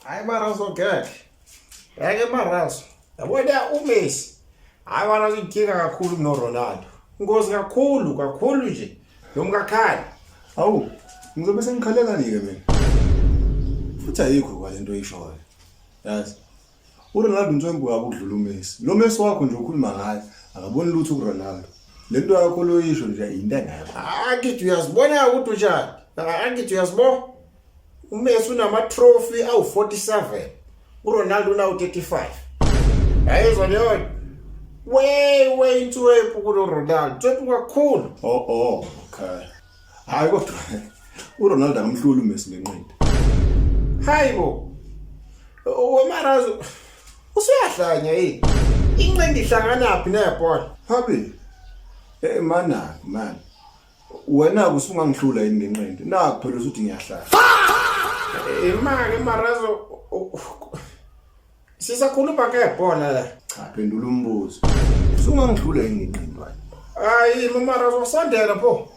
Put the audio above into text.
Hayi Marazo ngeke. Ngeke Marazo. Yabona uMessi. Hayi Marazo inkinga kakhulu kuno Ronaldo. Ingozi kakhulu nje. Nomkakhali. Awu, ngizobe sengikhalela ke mina. Futhi ayikho kwalento oyishoyo. Yazi. uRonaldo Ntwembu akudlula uMessi. Lo Messi wakho nje ukhuluma ngaye, akaboni lutho kuRonaldo. Lento yakho loyisho nje into engekho. Akithi uyazibona ukuthi unjani? Akithi uyazibona? uMessi unama trophy awu47. uRonaldo unawo 35. Ayizwa leyo. We Ntwembu kulo Ronaldo. Ntwembu kakhulu. Okay. Hayi kodwa uRonaldo akamhluli uMessi ngenqindi. Hayibo. Marazo. Usuyahlanya yini? Inqindi ihlanganaphi nebhola? Habi. Man. Wena usungangihlula yini ngenqindi? Nakho phela usuthi ngiyahlala. Imake Marazo. Sisakhuluma ngebhola la. Cha, phendula umbuzo. Usungangihlula yini ngenqindi wena? Hayi Marazo sondela pho.